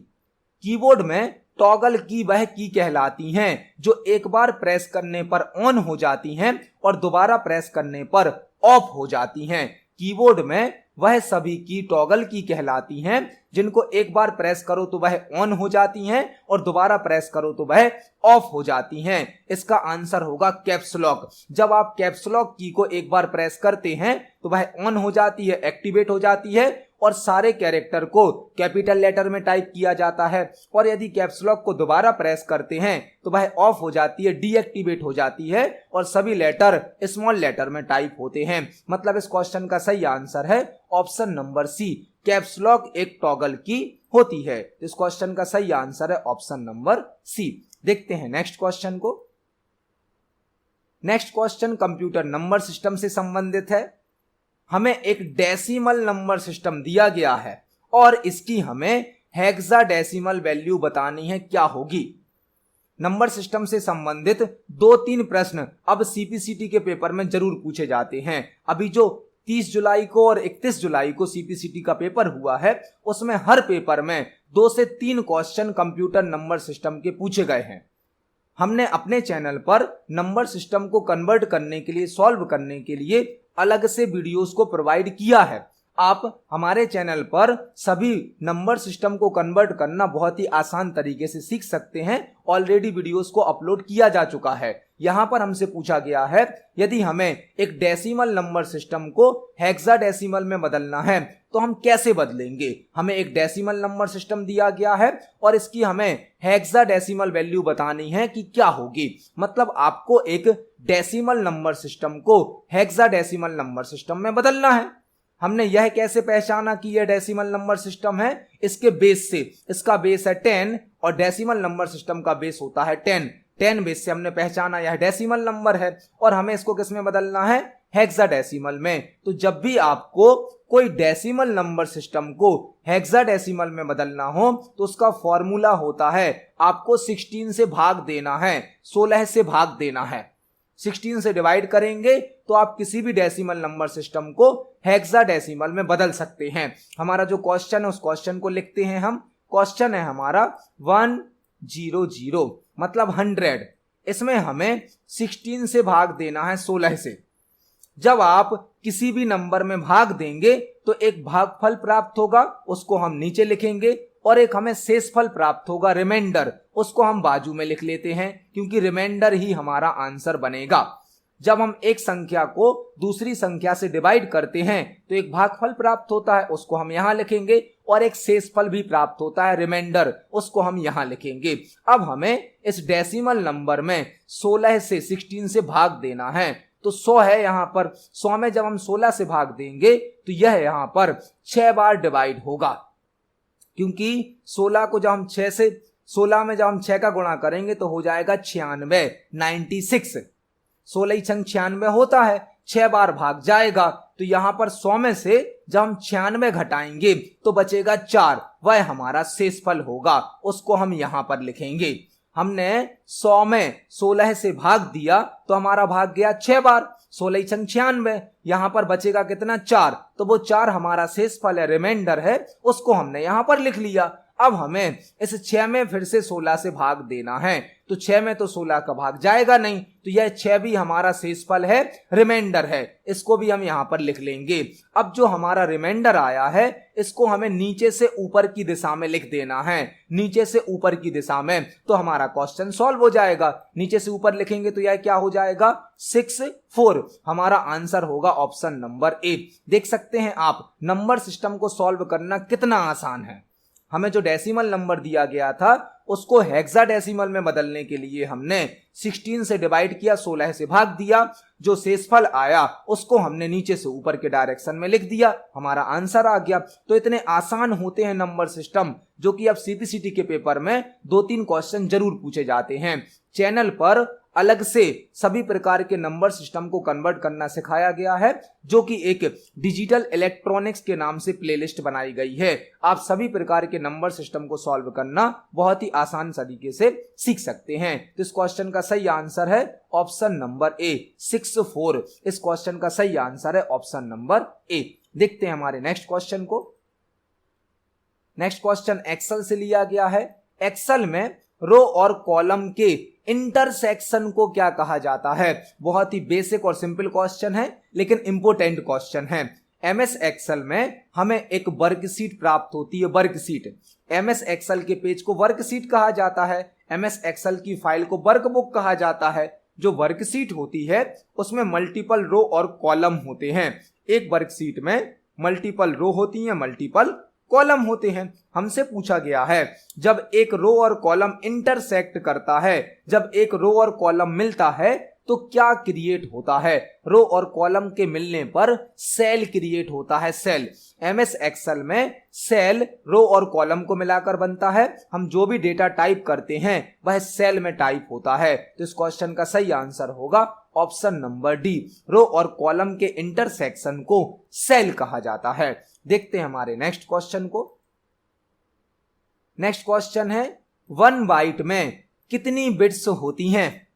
कीबोर्ड में टॉगल की वह की कहलाती हैं जो एक बार प्रेस करने पर ऑन हो जाती हैं और दोबारा प्रेस करने पर ऑफ हो जाती हैं। कीबोर्ड में वह सभी की टॉगल की कहलाती हैं जिनको एक बार प्रेस करो तो वह ऑन हो जाती हैं और दोबारा प्रेस करो तो वह ऑफ हो जाती हैं। इसका आंसर होगा कैप्स लॉक। जब आप कैप्स लॉक की को एक बार प्रेस करते हैं तो वह ऑन हो जाती है, एक्टिवेट हो जाती है और सारे कैरेक्टर को कैपिटल लेटर में टाइप किया जाता है, और यदि कैप्स लॉक को दोबारा प्रेस करते हैं तो वह ऑफ हो जाती है, डीएक्टिवेट हो जाती है और सभी लेटर स्मॉल लेटर में टाइप होते हैं। मतलब इस क्वेश्चन का सही आंसर है option number C, caps lock एक टॉगल की होती है। इस क्वेश्चन का सही आंसर है ऑप्शन नंबर सी। देखते हैं नेक्स्ट क्वेश्चन को। Next question computer number system से संबंधित है। हमें एक डेसिमल नंबर सिस्टम दिया गया है और इसकी हमें हेक्साडेसिमल वैल्यू बतानी है, क्या होगी। नंबर सिस्टम से संबंधित 2-3 प्रश्न अब सीपीसीटी के पेपर में जरूर पूछे जाते हैं। अभी जो 30 जुलाई को और 31 जुलाई को सीपीसीटी का पेपर हुआ है उसमें हर पेपर में 2 से 3 क्वेश्चन कंप्यूटर नंबर सिस्टम के पूछे गए हैं। हमने अपने चैनल पर नंबर सिस्टम को कन्वर्ट करने के लिए, सॉल्व करने के लिए अलग से वीडियोस को प्रोवाइड किया है। आप हमारे चैनल पर सभी नंबर सिस्टम को कन्वर्ट करना बहुत ही आसान तरीके से सीख सकते हैं। ऑलरेडी वीडियोस को अपलोड किया जा चुका है। यहां पर हमसे पूछा गया है यदि हमें एक डेसिमल नंबर सिस्टम को हेक्साडेसिमल में बदलना है तो हम कैसे बदलेंगे। हमें एक डेसिमल नंबर सिस्टम दिया गया है और इसकी हमें हेक्साडेसिमल वैल्यू बतानी है कि क्या होगी। मतलब आपको एक डेसिमल नंबर सिस्टम को हेक्साडेसिमल नंबर सिस्टम में बदलना है। हमने यह कैसे पहचाना कि यह डेसिमल नंबर सिस्टम है, इसके बेस से। इसका बेस है 10 और डेसिमल नंबर सिस्टम का बेस होता है 10 बेस से हमने पहचाना यह डेसिमल नंबर है और हमें इसको किस में बदलना है, हेक्साडेसिमल में। तो जब भी आपको कोई डेसिमल नंबर सिस्टम को हेक्साडेसिमल में बदलना हो तो उसका फॉर्मूला होता है आपको 16 से भाग देना है, 16 से भाग देना है। 16 से डिवाइड करेंगे तो आप किसी भी डेसिमल नंबर सिस्टम को हेक्साडेसिमल में बदल सकते हैं। हमारा जो क्वेश्चन है उस क्वेश्चन को लिखते हैं हम। क्वेश्चन है हमारा 100 मतलब 100। इसमें हमें 16 से भाग देना है 16 से। जब आप किसी भी नंबर में भाग देंगे तो एक भागफल प्राप्त होगा, उसको हम नीचे लिखेंगे, और एक हमें शेषफल प्राप्त होगा, रिमाइंडर, उसको हम बाजू में लिख लेते हैं क्योंकि रिमाइंडर ही हमारा आंसर बनेगा। जब हम एक संख्या को दूसरी संख्या से डिवाइड करते हैं तो एक भागफल प्राप्त होता है, उसको हम यहां लिखेंगे, और एक शेषफल भी प्राप्त होता है, रिमाइंडर, उसको हम यहां लिखेंगे। अब हमें इस डेसिमल नंबर में 16 से 16 से भाग देना है तो 100 है यहाँ पर। 100 में जब हम 16 से भाग देंगे तो यह यहाँ पर 6 बार डिवाइड होगा, क्योंकि 16 को जब हम 6 से 16 में जब हम 6 का गुणा करेंगे तो हो जाएगा 96, 96। 16 छंग 96 होता है, 6 बार भाग जाएगा तो यहां पर 100 में से जब हम 96 घटाएंगे तो बचेगा 4, वह हमारा शेषफल होगा, उसको हम यहां पर लिखेंगे। हमने 100 में 16 से भाग दिया तो हमारा भाग गया 6 बार, 16 छंग 96, यहां पर बचेगा कितना, 4, तो वो 4 हमारा शेषफल है, रिमाइंडर है, उसको हमने यहां पर लिख लिया। अब हमें इस 6 में फिर से 16 से भाग देना है तो 6 में तो 16 का भाग जाएगा नहीं, तो यह 6 भी हमारा शेषफल है, रिमाइंडर है, इसको भी हम यहां पर लिख लेंगे। अब जो हमारा रिमाइंडर आया है इसको हमें नीचे से ऊपर की दिशा में लिख देना है, नीचे से ऊपर की दिशा में, तो हमारा क्वेश्चन सॉल्व हो जाएगा। नीचे से ऊपर लिखेंगे तो यह क्या हो जाएगा, 64। हमारा आंसर होगा ऑप्शन नंबर ए। देख सकते हैं आप नंबर सिस्टम को सॉल्व करना कितना आसान है। हमें जो डेसिमल नंबर दिया गया था उसको हेक्साडेसिमल में बदलने के लिए हमने 16 से डिवाइड किया, 16 से भाग दिया, जो शेषफल आया उसको हमने नीचे से ऊपर के डायरेक्शन में लिख दिया, हमारा आंसर आ गया। तो इतने आसान होते हैं नंबर सिस्टम, जो कि अब सीपीसीटी के पेपर में 2-3 क्वेश्चन जरूर पूछे जाते हैं। चैनल पर अलग से सभी प्रकार के नंबर सिस्टम को कन्वर्ट करना सिखाया गया है, जो कि एक डिजिटल इलेक्ट्रॉनिक्स के नाम से प्लेलिस्ट बनाई गई है। आप सभी प्रकार के नंबर सिस्टम को सॉल्व करना बहुत ही आसान तरीके से सीख सकते हैं। तो इस क्वेश्चन का सही आंसर है ऑप्शन नंबर ए 64। इस क्वेश्चन का सही आंसर है ऑप्शन नंबर ए। देखते हैं हमारे नेक्स्ट क्वेश्चन को। नेक्स्ट क्वेश्चन एक्सेल से लिया गया है। एक्सेल में रो और कॉलम के इंटरसेक्शन को क्या कहा जाता है? बहुत ही बेसिक और सिंपल क्वेश्चन है, लेकिन इंपोर्टेंट क्वेश्चन है। एमएस एक्सेल में हमें एक वर्कशीट प्राप्त होती है, वर्कशीट। एमएस एक्सेल के पेज को वर्कशीट कहा जाता है, एमएस एक्सेल की फाइल को वर्कबुक कहा जाता है। जो वर्कशीट होती है उसमें मल्टीपल रो और कॉलम होते हैं। एक वर्कशीट में मल्टीपल रो होती हैं, मल्टीपल कॉलम होते हैं। हमसे पूछा गया है जब एक रो और कॉलम इंटरसेक्ट करता है, जब एक रो और कॉलम मिलता है तो क्या क्रिएट होता है? रो और कॉलम के मिलने पर सेल क्रिएट होता है, सेल। एमएस एक्सेल में सेल रो और कॉलम को मिलाकर बनता है। हम जो भी डेटा टाइप करते हैं वह सेल में टाइप होता है। तो इस क्वेश्चन का सही आंसर होगा ऑप्शन नंबर डी। रो और कॉलम के इंटरसेक्शन को सेल कहा जाता है। देखते हैं हमारे नेक्स्ट क्वेश्चन को। नेक्स्ट क्वेश्चन है 1 बाइट में कितनी बिट्स होती हैं?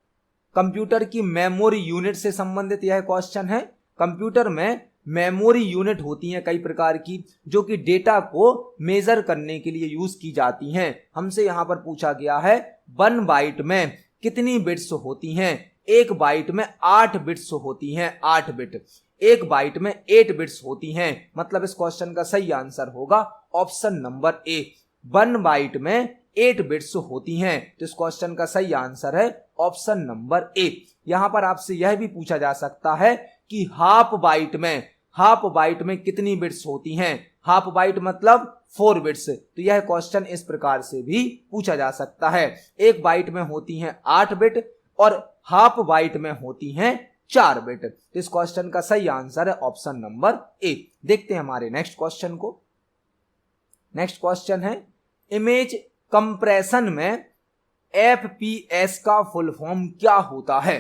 कंप्यूटर की मेमोरी यूनिट से संबंधित यह क्वेश्चन है। कंप्यूटर में मेमोरी यूनिट होती हैं कई प्रकार की, जो कि डेटा को मेजर करने के लिए यूज की जाती हैं। हमसे यहां पर पूछा गया है 1 बाइट में कितनी बिट्स होती हैं? एक बाइट में 8 बिट्स होती हैं, 8 बिट। एक बाइट में 8 बिट्स होती हैं, मतलब इस क्वेश्चन का सही आंसर होगा ऑप्शन नंबर ए। 1 बाइट में 8 बिट्स होती हैं, तो इस क्वेश्चन का सही आंसर है ऑप्शन नंबर ए। यहां पर आपसे यह भी पूछा जा सकता है कि हाफ बाइट में कितनी बिट्स होती हैं? हाफ बाइट मतलब 4 बिट्स। तो यह क्वेश्चन इस प्रकार से भी पूछा जा सकता है। एक बाइट में होती हैं 8 बिट और हाफ बाइट में होती हैं 4 बिट। तो इस क्वेश्चन का सही आंसर है ऑप्शन नंबर ए। देखते हैं हमारे नेक्स्ट क्वेश्चन को। नेक्स्ट क्वेश्चन है इमेज कंप्रेशन में एफपीएस का फुल फॉर्म क्या होता है?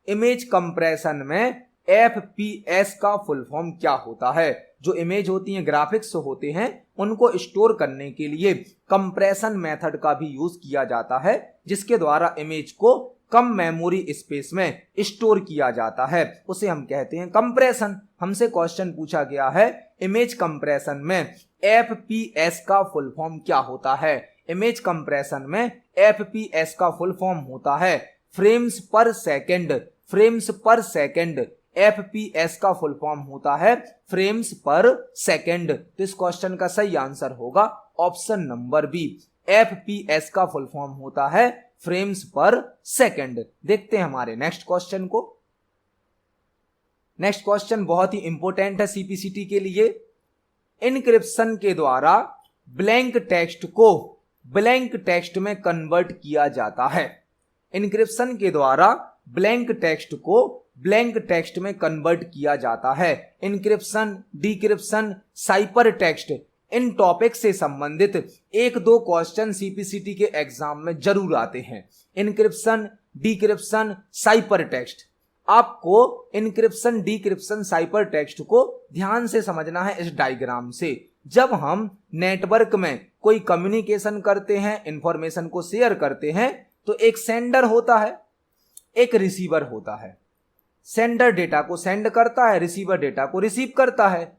इमेज कंप्रेशन में एफपीएस का फुल फॉर्म क्या होता है? जो इमेज होती हैं, ग्राफिक्स होते हैं, उनको स्टोर करने के लिए कंप्रेशन मेथड का भी यूज किया जाता है, जिसके द्वारा इमेज को कम मेमोरी स्पेस में स्टोर किया जाता है। उसे हम कहते हैं कंप्रेशन। हमसे क्वेश्चन पूछा गया है इमेज कंप्रेशन में एफपीएस का फुल फॉर्म क्या होता है? इमेज कंप्रेशन में एफपीएस का फुल फॉर्म होता है फ्रेम्स पर सेकंड। फ्रेम्स पर सेकंड एफपीएस का फुल फॉर्म होता है फ्रेम्स पर सेकंड। तो इस क्वेश्चन का सही आंसर होगा ऑप्शन नंबर बी। एफपीएस का फुल फॉर्म होता है फ्रेम्स पर सेकंड। देखते हैं हमारे नेक्स्ट क्वेश्चन को। नेक्स्ट क्वेश्चन बहुत ही इंपॉर्टेंट है सीपीसीटी के लिए। इनक्रिप्शन के द्वारा ब्लैंक टेक्स्ट को ब्लैंक टेक्स्ट में कन्वर्ट किया जाता है। इनक्रिप्शन के द्वारा ब्लैंक टेक्स्ट को ब्लैंक टेक्स्ट में कन्वर्ट किया जाता है। इनक्रिप्शन, डिक्रिप्शन, साइपर टेक्स्ट, इन टॉपिक से संबंधित 1-2 क्वेश्चन सीपीसीटी के एग्जाम में जरूर आते हैं। Encryption, decryption, cipher text. आपको इनक्रिप्शन, डिक्रिप्शन, साइपर टेक्स्ट को ध्यान से समझना है इस डायग्राम से। जब हम नेटवर्क में कोई कम्युनिकेशन करते हैं, इंफॉर्मेशन को शेयर करते हैं, तो एक सेंडर होता है, एक रिसीवर होता है। सेंडर डेटा को सेंड करता है, रिसीवर डेटा को रिसीव करता है।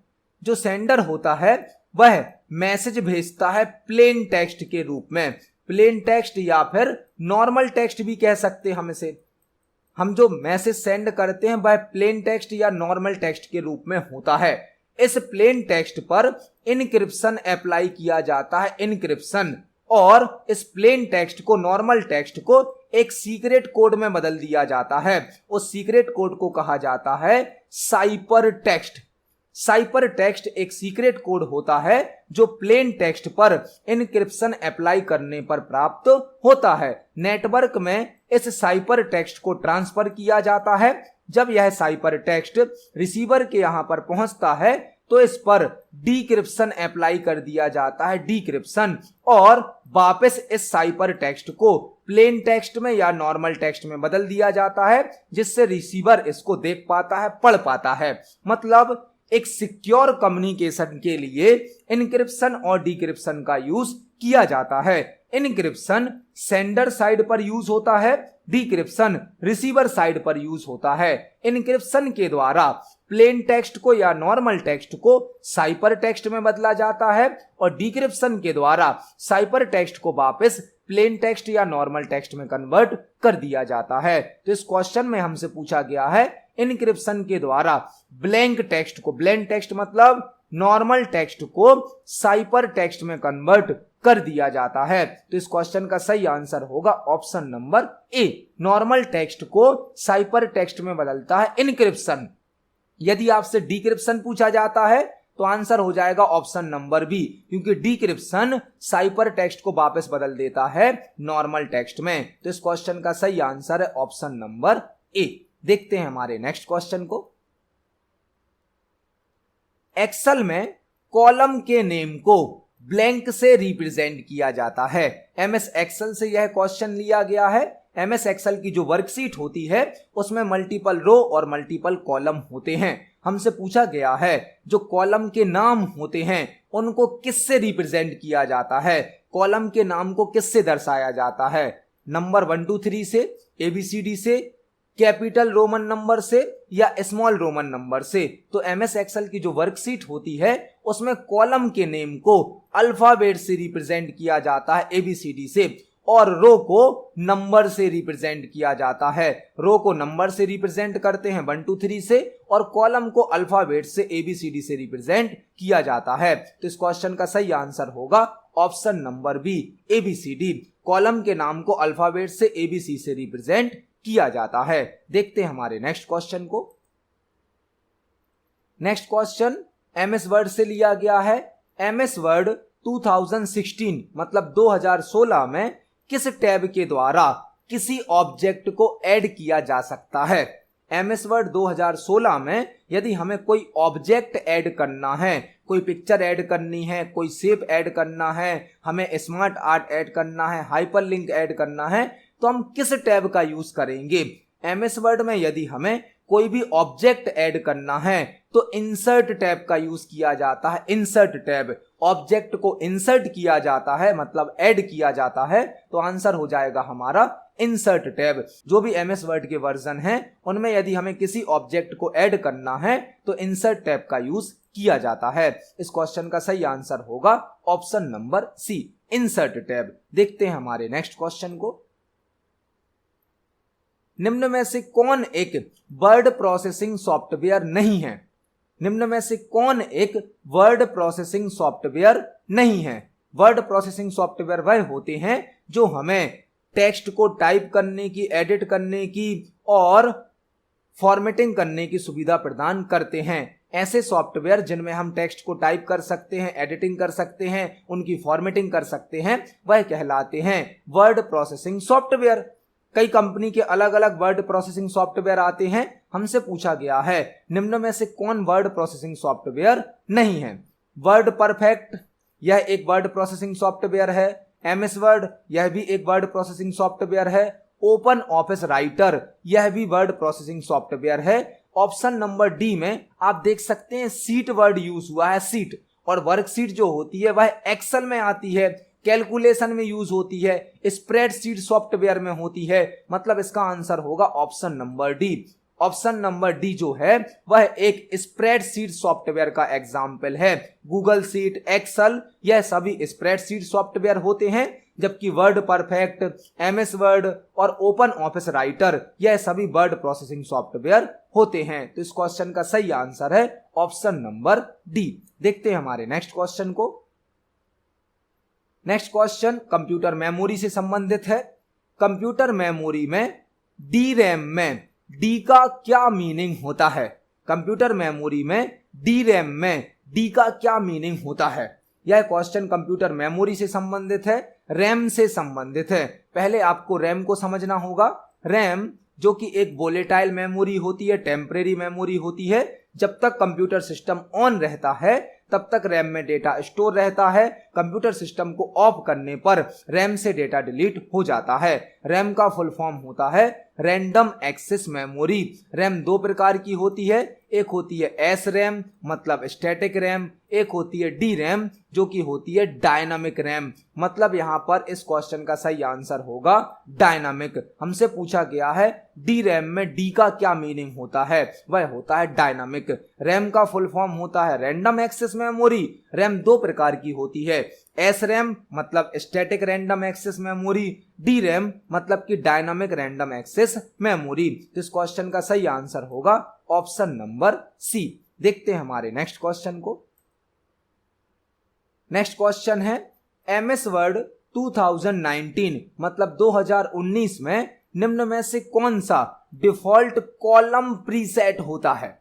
जो सेंडर होता है वह मैसेज भेजता है प्लेन टेक्स्ट के रूप में। प्लेन टेक्स्ट या फिर नॉर्मल टेक्स्ट भी कह सकते हैं हम इसे। हम जो मैसेज सेंड करते हैं वह प्लेन टेक्स्ट या नॉर्मल टेक्स्ट के रूप में होता है। इस प्लेन टेक्स्ट पर इनक्रिप्शन अप्लाई किया जाता है, इनक्रिप्शन। और इस प्लेन टेक्स्ट को, नॉर्मल टेक्स्ट को एक सीक्रेट कोड में बदल दिया जाता है। उस सीक्रेट कोड को कहा जाता है साइपर टेक्स्ट। साइपर टेक्स्ट एक सीक्रेट कोड होता है जो प्लेन टेक्स्ट पर इनक्रिप्शन अप्लाई करने पर प्राप्त होता है। नेटवर्क में इस साइपर टेक्स्ट को ट्रांसफर किया जाता है। जब यह साइपर टेक्स्ट रिसीवर के यहां पर पहुंचता है तो इस पर डिक्रिप्शन अप्लाई कर दिया जाता है, डिक्रिप्शन। और वापस इस साइपर टेक्स्ट को प्लेन टेक्स्ट में या नॉर्मल टेक्स्ट में बदल दिया जाता है, जिससे रिसीवर इसको देख पाता है, पढ़ पाता है। मतलब एक सिक्योर कम्युनिकेशन के लिए इनक्रिप्शन और डिक्रिप्शन का यूज किया जाता है। इनक्रिप्शन सेंडर साइड पर यूज होता है, डिक्रिप्शन रिसीवर साइड पर यूज होता है। इनक्रिप्शन के द्वारा प्लेन टेक्स्ट को या नॉर्मल टेक्स्ट को साइपर टेक्स्ट में बदला जाता है और डिक्रिप्शन के द्वारा साइपर टेक्स्ट को वापस प्लेन टेक्स्ट या नॉर्मल टेक्स्ट में कन्वर्ट कर दिया जाता है। तो इस क्वेश्चन में हमसे पूछा गया है इनक्रिप्शन के द्वारा ब्लैंक टेक्स्ट को, ब्लैंक टेक्स्ट मतलब नॉर्मल टेक्स्ट को साइपर टेक्स्ट में कन्वर्ट कर दिया जाता है। तो इस क्वेश्चन का सही आंसर होगा ऑप्शन नंबर ए, नॉर्मल टेक्स्ट को साइपर टेक्स्ट में बदलता है इनक्रिप्शन। यदि आपसे डिक्रिप्शन पूछा जाता है तो आंसर हो जाएगा ऑप्शन नंबर बी, क्योंकि डिक्रिप्शन साइपर टेक्स्ट को वापस बदल देता है नॉर्मल टेक्स्ट में। तो इस क्वेश्चन का सही आंसर है ऑप्शन नंबर ए। देखते हैं हमारे नेक्स्ट क्वेश्चन को। एक्सेल में कॉलम के नेम को ब्लैंक से रिप्रेजेंट किया जाता है। एमएस एक्सेल से यह क्वेश्चन लिया गया है। एमएस एक्सेल की जो वर्कशीट होती है उसमें मल्टीपल रो और मल्टीपल कॉलम होते हैं। हमसे पूछा गया है जो कॉलम के नाम होते हैं उनको किससे रिप्रेजेंट किया जाता है, कॉलम के नाम को किससे दर्शाया जाता है, नंबर 1 2 3 से, ABCD से, कैपिटल रोमन नंबर से या स्मॉल रोमन नंबर से। तो एमएस एक्सेल की जो वर्कशीट होती है उसमें कॉलम के नेम को अल्फाबेट से रिप्रेजेंट किया जाता है ABCD से, और रो को नंबर से रिप्रेजेंट किया जाता है। रो को नंबर से रिप्रेजेंट करते हैं 1 2 3 से, और कॉलम को अल्फाबेट से ABCD से रिप्रेजेंट किया जाता है। तो इस क्वेश्चन का सही आंसर होगा option number B, ABCD। Column के नाम को अल्फाबेट से ABC से रिप्रेजेंट किया जाता है। देखते हैं हमारे नेक्स्ट क्वेश्चन को। नेक्स्ट क्वेश्चन एमएस वर्ड से लिया गया है। एमएस वर्ड 2016 मतलब 2016 में किस टैब के द्वारा किसी ऑब्जेक्ट को ऐड किया जा सकता है। एमएस वर्ड 2016 में यदि हमें कोई ऑब्जेक्ट ऐड करना है, कोई पिक्चर ऐड करनी है, कोई शेप ऐड करना है, हमें स्मार्ट आर्ट ऐड करना है, हाइपरलिंक ऐड करना है, तो हम किस टैब का यूज करेंगे। एमएस वर्ड में यदि हमें कोई भी ऑब्जेक्ट ऐड करना है तो इंसर्ट टैब का यूज किया जाता है। इंसर्ट टैब, ऑब्जेक्ट को इंसर्ट किया जाता है मतलब ऐड किया जाता है, तो आंसर हो जाएगा हमारा इंसर्ट टैब। जो भी एमएस वर्ड के वर्जन हैं उनमें यदि हमें किसी ऑब्जेक्ट को ऐड करना है तो इंसर्ट टैब का यूज किया जाता है। इस क्वेश्चन का सही आंसर होगा option number C, insert tab. देखते हैं हमारे नेक्स्ट क्वेश्चन को। निम्न में से कौन एक वर्ड प्रोसेसिंग सॉफ्टवेयर नहीं है। निम्न में से कौन एक वर्ड प्रोसेसिंग सॉफ्टवेयर नहीं है। वर्ड प्रोसेसिंग सॉफ्टवेयर वह होते हैं जो हमें टेक्स्ट को टाइप करने की, एडिट करने की और फॉर्मेटिंग करने की सुविधा प्रदान करते हैं। ऐसे सॉफ्टवेयर जिनमें हम टेक्स्ट को टाइप कर सकते हैं, एडिटिंग कर सकते हैं, उनकी फॉर्मेटिंग कर सकते हैं, वह कहलाते हैं वर्ड प्रोसेसिंग सॉफ्टवेयर। कई कंपनी के अलग अलग वर्ड प्रोसेसिंग सॉफ्टवेयर आते हैं। हमसे पूछा गया है निम्न में से कौन वर्ड प्रोसेसिंग सॉफ्टवेयर नहीं है। वर्ड परफेक्ट यह एक वर्ड प्रोसेसिंग सॉफ्टवेयर है। एमएस वर्ड यह भी एक वर्ड प्रोसेसिंग सॉफ्टवेयर है। ओपन ऑफिस राइटर यह भी वर्ड प्रोसेसिंग सॉफ्टवेयर है। ऑप्शन नंबर डी में आप देख सकते हैं सीट वर्ड यूज हुआ है, सीट, और वर्कशीट जो होती है वह एक्सेल में आती है, कैलकुलेशन में यूज होती है, स्प्रेडशीट सॉफ्टवेयर में होती है। मतलब इसका आंसर होगा option number D. Option number D जो है वह एक स्प्रेडशीट सॉफ्टवेयर का एग्जाम्पल है। गूगल शीट, एक्सेल यह सभी स्प्रेडशीट सॉफ्टवेयर होते हैं, जबकि वर्ड परफेक्ट, एमएस वर्ड और ओपन ऑफिस राइटर यह सभी वर्ड प्रोसेसिंग सॉफ्टवेयर होते हैं। तो इस क्वेश्चन का सही आंसर है ऑप्शन नंबर डी। देखते हैं हमारे नेक्स्ट क्वेश्चन को। नेक्स्ट क्वेश्चन कंप्यूटर मेमोरी से संबंधित है। कंप्यूटर मेमोरी में डी रैम में डी का क्या मीनिंग होता है। कंप्यूटर मेमोरी में डी रैम में डी का क्या मीनिंग होता है। यह क्वेश्चन कंप्यूटर मेमोरी से संबंधित है, रैम से संबंधित है। पहले आपको रैम को समझना होगा। रैम जो कि एक वोलेटाइल मेमोरी होती है, टेम्परेरी मेमोरी होती है। जब तक कंप्यूटर सिस्टम ऑन रहता है तब तक रैम में डेटा स्टोर रहता है। कंप्यूटर सिस्टम को ऑफ करने पर रैम से डेटा डिलीट हो जाता है। रैम का फुल फॉर्म होता है रैंडम एक्सेस मेमोरी। रैम दो प्रकार की होती है, एक होती है एस रैम मतलब स्टैटिक रैम, एक होती है डी रैम जो कि होती है डायनामिक रैम। मतलब यहाँ पर इस क्वेश्चन का सही आंसर होगा डायनामिक। हमसे पूछा गया है डी रैम में डी का क्या मीनिंग होता है, वह होता है डायनामिक। रैम का फुल फॉर्म होता है रैंडम एक्सेस मेमोरी। रैम दो प्रकार की होती है, एस रैम मतलब static random access memory, D RAM मतलब कि डायनामिक रैंडम एक्सेस मेमोरी। तो इस क्वेश्चन का सही आंसर होगा ऑप्शन नंबर सी। देखते हैं हमारे नेक्स्ट क्वेश्चन को। नेक्स्ट क्वेश्चन है एमएस वर्ड 2019 मतलब 2019 में निम्न में से कौन सा डिफॉल्ट कॉलम प्रीसेट होता है।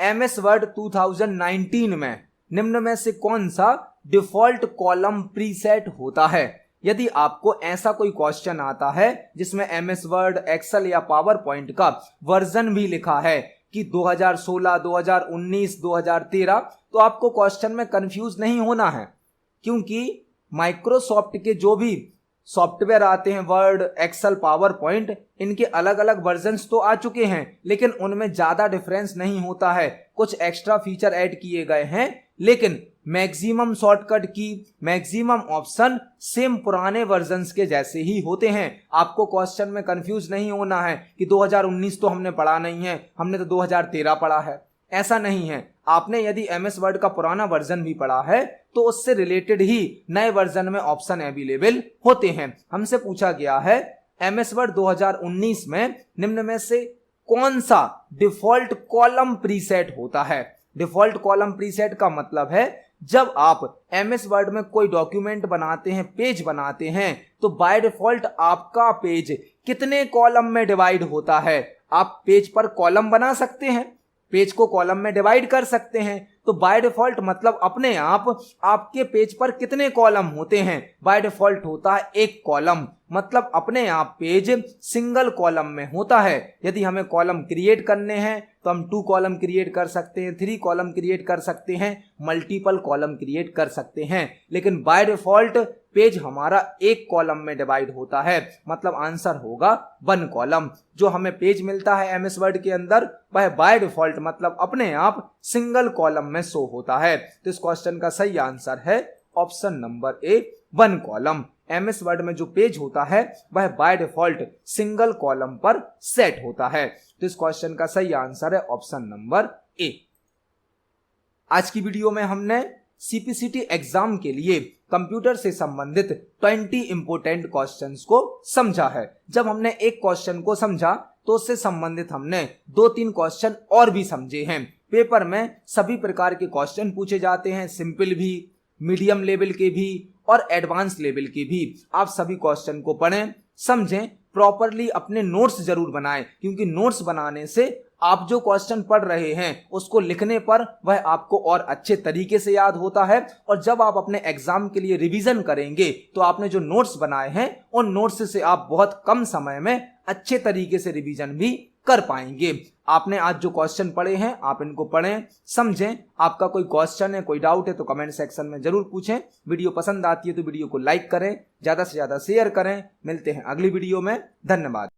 एमएस वर्ड 2019 में निम्न में से कौन सा डिफॉल्ट कॉलम प्रीसेट होता है। यदि आपको ऐसा कोई क्वेश्चन आता है जिसमें एमएस वर्ड, एक्सेल या पावर पॉइंट का वर्जन भी लिखा है कि 2016, 2019, 2013, तो आपको क्वेश्चन में कंफ्यूज नहीं होना है, क्योंकि माइक्रोसॉफ्ट के जो भी सॉफ्टवेयर आते हैं, वर्ड, एक्सेल, पावर पॉइंट, इनके अलग अलग वर्जन्स तो आ चुके हैं, लेकिन उनमें ज्यादा डिफरेंस नहीं होता है। कुछ एक्स्ट्रा फीचर ऐड किए गए हैं, लेकिन मैक्सिमम शॉर्टकट की, मैक्सिमम ऑप्शन सेम पुराने वर्जन्स के जैसे ही होते हैं। आपको क्वेश्चन में कंफ्यूज नहीं होना है कि 2019 तो हमने पढ़ा नहीं है, हमने तो 2013 पढ़ा है। ऐसा नहीं है। आपने यदि एमएस वर्ड का पुराना वर्जन भी पढ़ा है तो उससे रिलेटेड ही नए वर्जन में ऑप्शन अवेलेबल होते हैं। हमसे पूछा गया है एमएस वर्ड 2019 में निम्न में से कौन सा डिफॉल्ट कॉलम प्रीसेट होता है। डिफॉल्ट कॉलम प्रीसेट का मतलब है जब आप एमएस वर्ड में कोई डॉक्यूमेंट बनाते हैं, पेज बनाते हैं, तो बाय डिफॉल्ट आपका पेज कितने कॉलम में डिवाइड होता है। आप पेज पर कॉलम बना सकते हैं, पेज को कॉलम में डिवाइड कर सकते हैं, तो बाय डिफॉल्ट मतलब अपने आप आपके पेज पर कितने कॉलम होते हैं। बाय डिफॉल्ट होता है एक कॉलम, मतलब अपने आप पेज सिंगल कॉलम में होता है। यदि हमें कॉलम क्रिएट करने हैं तो हम 2 कॉलम क्रिएट कर सकते हैं, 3 कॉलम क्रिएट कर सकते हैं, मल्टीपल कॉलम क्रिएट कर सकते हैं, लेकिन बाय डिफॉल्ट पेज हमारा एक कॉलम में डिवाइड होता है। मतलब आंसर होगा 1 कॉलम। जो हमें पेज मिलता है एमएस वर्ड के अंदर वह बाय डिफॉल्ट मतलब अपने आप सिंगल कॉलम में शो होता है। तो इस क्वेश्चन का सही आंसर है ऑप्शन नंबर ए 1 कॉलम। एमएस वर्ड में जो पेज होता है वह बाय डिफॉल्ट सिंगल कॉलम पर सेट होता है। तो इस क्वेश्चन का सही आंसर है ऑप्शन नंबर ए। आज की वीडियो में हमने सीपीसीटी एग्जाम के लिए कंप्यूटर से संबंधित 20 इंपोर्टेंट क्वेश्चंस को समझा है। जब हमने एक क्वेश्चन को समझा तो उससे संबंधित हमने 2-3 क्वेश्चन और भी समझे हैं। पेपर में सभी प्रकार के क्वेश्चन पूछे जाते हैं, सिंपल भी, मीडियम लेवल के भी और एडवांस लेवल के भी। आप सभी क्वेश्चन को पढ़ें, समझें, प्रॉपरली अपने नोट्स जरूर बनाएं, क्योंकि नोट्स बनाने से आप जो क्वेश्चन पढ़ रहे हैं उसको लिखने पर वह आपको और अच्छे तरीके से याद होता है। और जब आप अपने एग्जाम के लिए रिवीजन करेंगे तो आपने जो नोट्स बनाए हैं उन नोट्स से आप बहुत कम समय में अच्छे तरीके से रिवीजन भी कर पाएंगे। आपने आज जो क्वेश्चन पढ़े हैं आप इनको पढ़ें, समझें। आपका कोई क्वेश्चन है, कोई डाउट है तो कमेंट सेक्शन में जरूर पूछें। वीडियो पसंद आती है तो वीडियो को लाइक करें, ज्यादा से ज्यादा शेयर करें। मिलते हैं अगली वीडियो में। धन्यवाद।